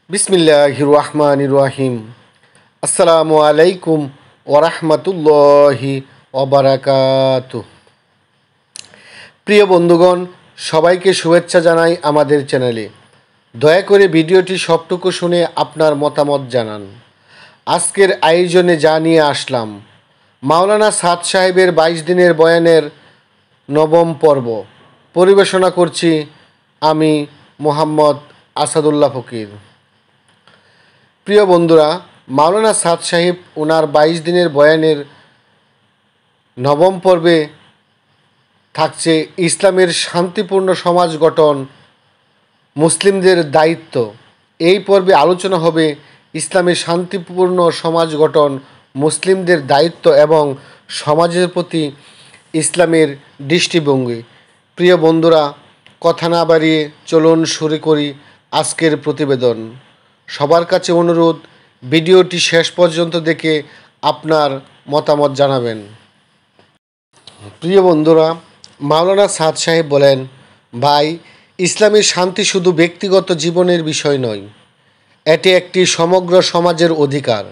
বিসমিল্লাহির রহমানির রহিম। আসসালামু আলাইকুম ওরহমতুল্লাহি ওবারাকাতুহু। প্রিয় বন্ধুগণ, সবাইকে শুভেচ্ছা জানাই আমাদের চ্যানেলে। দয়া করে ভিডিওটি সবটুকু শুনে আপনার মতামত জানান। আজকের আয়োজনে যা নিয়ে আসলাম, মাওলানা সাদ সাহেবের 22 দিনের বয়ানের নবম পর্ব পরিবেশনা করছি আমি মোহাম্মদ আসাদুল্লাহ ফকির। প্রিয় বন্ধুরা, মাওলানা সাদ সাহেব ওনার 22 দিনের বয়ানের নবম পর্বে থাকছে ইসলামের শান্তিপূর্ণ সমাজ গঠন, মুসলিমদের দায়িত্ব। এই পর্বে আলোচনা হবে ইসলামের শান্তিপূর্ণ সমাজ গঠন, মুসলিমদের দায়িত্ব এবং সমাজের প্রতি ইসলামের দৃষ্টিভঙ্গি। প্রিয় বন্ধুরা, কথা না বাড়িয়ে চলুন শুরু করি আজকের প্রতিবেদন। সবার কাছে অনুরোধ, ভিডিওটি শেষ পর্যন্ত দেখে আপনার মতামত জানাবেন। প্রিয় বন্ধুরা, মাওলানা সাদ সাহেব বলেন, ভাই, ইসলামের শান্তি শুধু ব্যক্তিগত জীবনের বিষয় নয়, এটি একটি সমগ্র সমাজের অধিকার।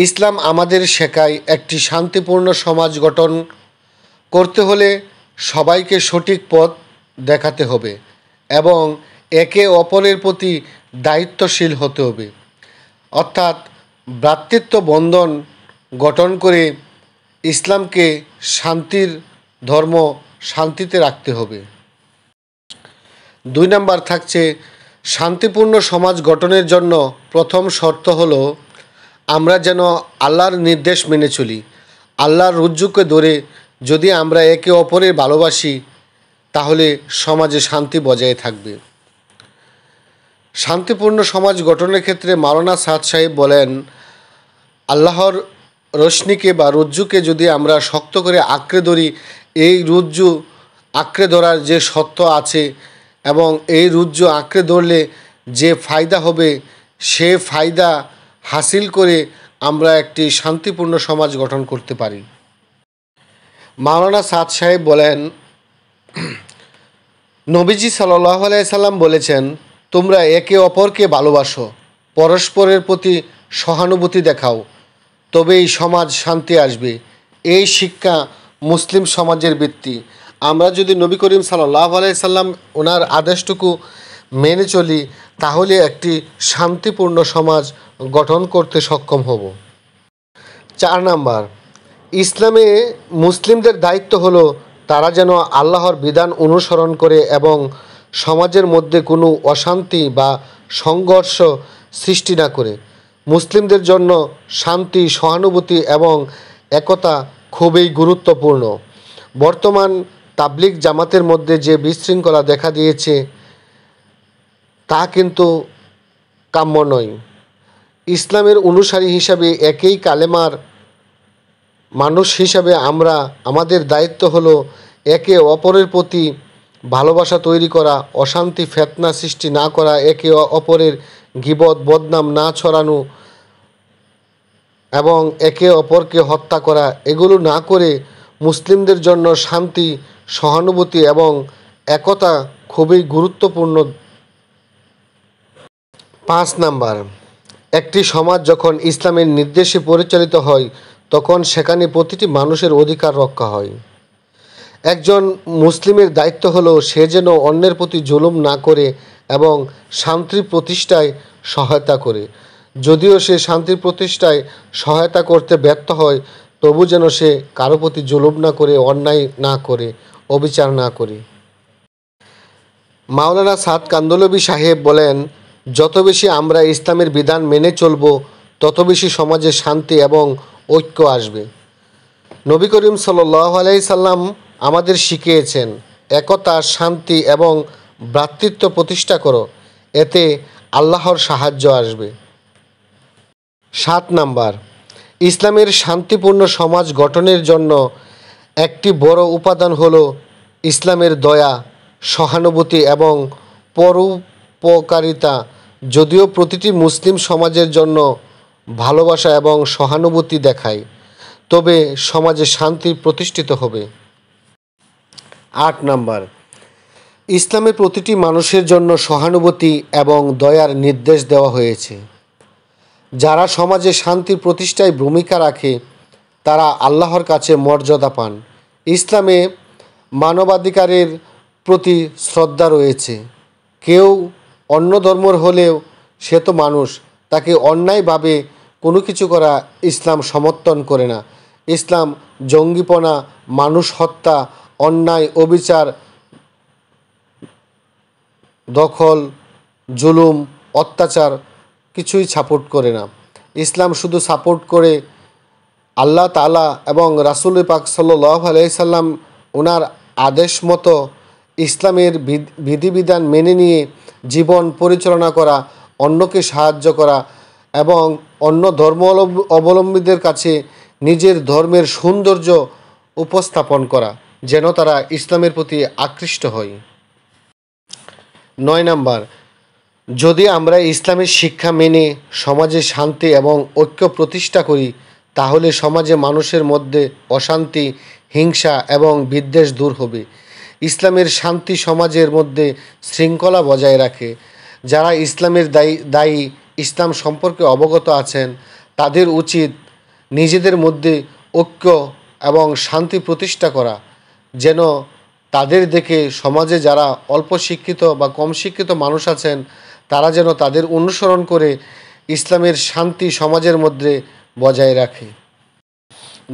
ইসলাম আমাদের শেখায় একটি শান্তিপূর্ণ সমাজ গঠন করতে হলে সবাইকে সঠিক পথ দেখাতে হবে এবং একে অপরের প্রতি দায়িত্বশীল হতে হবে, অর্থাৎ ভ্রাতৃত্ব বন্ধন গঠন করে ইসলামকে শান্তির ধর্ম, শান্তিতে রাখতে হবে। 2 নাম্বার থাকছে, শান্তিপূর্ণ সমাজ গঠনের জন্য প্রথম শর্ত হলো আমরা যেন আল্লাহর নির্দেশ মেনে চলি। আল্লাহর রজ্জুকে ধরে যদি আমরা একে অপরের ভালোবাসি, তাহলে সমাজে শান্তি বজায় থাকবে। শান্তিপূর্ণ সমাজ গঠনের ক্ষেত্রে মাওলানা সাদ সাহেব বলেন, আল্লাহর রশ্মিকে বা রজ্জুকে যদি আমরা শক্ত করে আঁকড়ে ধরি, এই রজ্জু আঁকড়ে ধরার যে সত্য আছে এবং এই রজ্জু আঁকড়ে ধরলে যে ফায়দা হবে, সে ফায়দা হাসিল করে আমরা একটি শান্তিপূর্ণ সমাজ গঠন করতে পারি। মাওলানা সাদ সাহেব বলেন, নবীজি সাল্লাল্লাহু আলাইহি সাল্লাম বলেছেন, তোমরা একে অপরকে ভালোবাসো, পরস্পরের প্রতি সহানুভূতি দেখাও, তবেই সমাজ শান্তি আসবে। এই শিক্ষা মুসলিম সমাজের ভিত্তি। আমরা যদি নবী করিম সাল্লাল্লাহু আলাইহি সাল্লাম ওনার আদেশটুকু মেনে চলি, তাহলে একটি শান্তিপূর্ণ সমাজ গঠন করতে সক্ষম হব। 4 নাম্বার, ইসলামে মুসলিমদের দায়িত্ব হলো তারা যেন আল্লাহর বিধান অনুসরণ করে এবং সমাজের মধ্যে কোনো অশান্তি বা সংঘর্ষ সৃষ্টি না করে। মুসলিমদের জন্য শান্তি, সহানুভূতি এবং একতা খুবই গুরুত্বপূর্ণ। বর্তমান তাবলিগ জামাতের মধ্যে যে বিশৃঙ্খলা দেখা দিয়েছে, তা কিন্তু কাম্য নয়। ইসলামের অনুসারী হিসাবে, একই কালেমার মানুষ হিসাবে আমাদের দায়িত্ব হলো একে অপরের প্রতি ভালোবাসা তৈরি করা, অশান্তি ফিতনা সৃষ্টি না করা, একে অপরের গীবত বদনাম না ছড়ানো এবং একে অপরকে হত্যা করা, এগুলো না করে মুসলিমদের জন্য শান্তি, সহানুভূতি এবং একতা খুবই গুরুত্বপূর্ণ। 5 নাম্বার, একটি সমাজ যখন ইসলামের নির্দেশে পরিচালিত হয়, তখন সেখানে প্রতিটি মানুষের অধিকার রক্ষা হয়। একজন মুসলিমের দায়িত্ব হলো সে যেন অন্যের প্রতি জুলুম না করে এবং শান্তি প্রতিষ্ঠায় সহায়তা করে। যদিও সে শান্তি প্রতিষ্ঠায় সহায়তা করতে ব্যর্থ হয়, তবু যেন সে কারো প্রতি জুলুম না করে, অন্যায় না করে, অবিচার না করে। মাওলানা সাদ কান্দলবি সাহেব বলেন, যত বেশি আমরা ইসলামের বিধান মেনে চলব, তত বেশি সমাজে শান্তি এবং ঐক্য আসবে। নবী করিম সাল্লাল্লাহু আলাইহি সাল্লাম আমাদের শিখিয়েছেন, একতা, শান্তি এবং ভ্রাতৃত্ব প্রতিষ্ঠা করো, এতে আল্লাহর সাহায্য আসবে। 7 নাম্বার, ইসলামের শান্তিপূর্ণ সমাজ গঠনের জন্য একটি বড় উপাদান হলো ইসলামের দয়া, সহানুভূতি এবং পরোপকারিতা। যদিও প্রতিটি মুসলিম সমাজের জন্য ভালোবাসা এবং সহানুভূতি দেখায়, তবে সমাজে শান্তি প্রতিষ্ঠিত হবে। 8 নাম্বার, ইসলামে প্রতিটি মানুষের জন্য সহানুভূতি এবং দয়ার নির্দেশ দেওয়া হয়েছে। যারা সমাজে শান্তির প্রতিষ্ঠায় ভূমিকা রাখে তারা আল্লাহর কাছে মর্যাদা পান। ইসলামে মানবাধিকারের প্রতি শ্রদ্ধা রয়েছে। কেউ অন্য ধর্মের হলেও সে তো মানুষ, তাকে অন্যায়ভাবে কোনো কিছু করা ইসলাম সমর্থন করে না। ইসলাম জঙ্গিপনা, মানুষ হত্যা, অন্যায়, অবিচার, দখল, জুলুম, অত্যাচার কিছুই সাপোর্ট করে না। ইসলাম শুধু সাপোর্ট করে আল্লাহ তাআলা এবং রাসূল পাক সাল্লাল্লাহু আলাইহি সাল্লাম ওনার আদেশ মতো ইসলামের বিধিবিধান মেনে নিয়ে জীবন পরিচালনা করা, অন্যকে সাহায্য করা এবং অন্য ধর্ম অবলম্বীদের কাছে নিজের ধর্মের সৌন্দর্য উপস্থাপন করা, যেন তারা ইসলামের প্রতি আকৃষ্ট হয়। 9 নাম্বার, যদি আমরা ইসলামের শিক্ষা মেনে সমাজে শান্তি এবং ঐক্য প্রতিষ্ঠা করি তাহলে সমাজে মানুষের মধ্যে অশান্তি, হিংসা এবং বিদ্বেষ দূর হবে। ইসলামের শান্তি সমাজের মধ্যে শৃঙ্খলা বজায় রাখে। যারা ইসলামের দায়ী ইসলাম সম্পর্কে অবগত আছেন তাদের উচিত নিজেদের মধ্যে ঐক্য এবং শান্তি প্রতিষ্ঠা করা, যেন তাদের দেখে সমাজে যারা অল্প শিক্ষিত বা কম শিক্ষিত মানুষ আছেন তারা যেন তাদের অনুসরণ করে ইসলামের শান্তি সমাজের মধ্যে বজায় রাখে।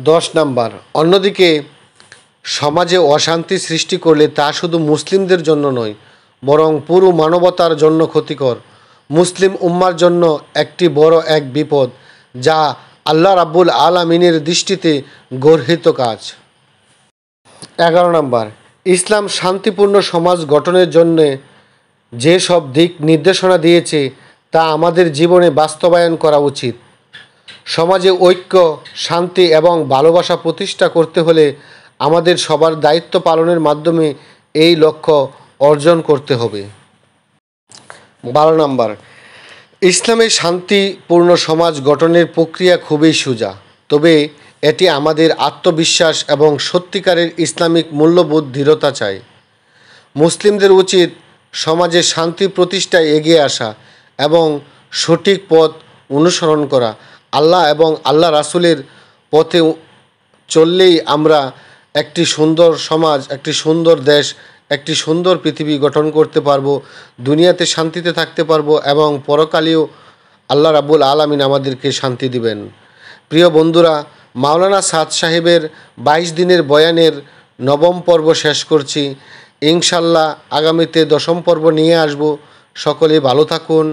10 নাম্বার, অন্যদিকে সমাজে অশান্তি সৃষ্টি করলে তা শুধু মুসলিমদের জন্য নয় বরং পুরো মানবতার জন্য ক্ষতিকর। মুসলিম উম্মার জন্য একটি বড় এক বিপদ, যা আল্লাহ রাব্বুল আলামিনের দৃষ্টিতে গর্হিত কাজ। 11 নাম্বার, ইসলাম শান্তিপূর্ণ সমাজ গঠনের জন্য যে সব দিক নির্দেশনা দিয়েছে তা আমাদের জীবনে বাস্তবায়ন করা উচিত। সমাজে ঐক্য, শান্তি এবং ভালোবাসা প্রতিষ্ঠা করতে হলে আমাদের সবার দায়িত্ব পালনের মাধ্যমে এই লক্ষ্য অর্জন করতে হবে। 12 নাম্বার, ইসলামের শান্তিপূর্ণ সমাজ গঠনের প্রক্রিয়া খুবই সোজা, তবে এটি আমাদের আত্মবিশ্বাস এবং সত্যিকারের ইসলামিক মূল্যবোধ দৃঢ়তা চায়। মুসলিমদের উচিত সমাজে শান্তি প্রতিষ্ঠায় এগিয়ে আসা এবং সঠিক পথ অনুসরণ করা। আল্লাহ এবং আল্লাহ রাসূলের পথে চললেই আমরা একটি সুন্দর সমাজ, একটি সুন্দর দেশ, একটি সুন্দর পৃথিবী গঠন করতে পারবো, দুনিয়াতে শান্তিতে থাকতে পারবো এবং পরকালেও আল্লাহ রাব্বুল আলামিন আমাদেরকে শান্তি দিবেন। প্রিয় বন্ধুরা, মাওলানা সাদ সাহেবের 22 দিনের বয়ানের 9ম পর্ব শেষ করছি। ইনশাল্লাহ আগামীতে 10ম পর্ব নিয়ে আসব। সকলে ভালো থাকুন,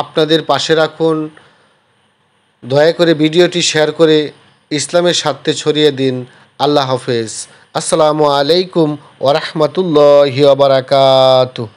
আপনাদের পাশে রাখুন। দয়া করে ভিডিওটি শেয়ার করে ইসলামের স্বার্থে ছড়িয়ে দিন। আল্লাহ হাফেজ। আসসালামু আলাইকুম ওয়া রাহমাতুল্লাহি ওয়া বারাকাতুহু।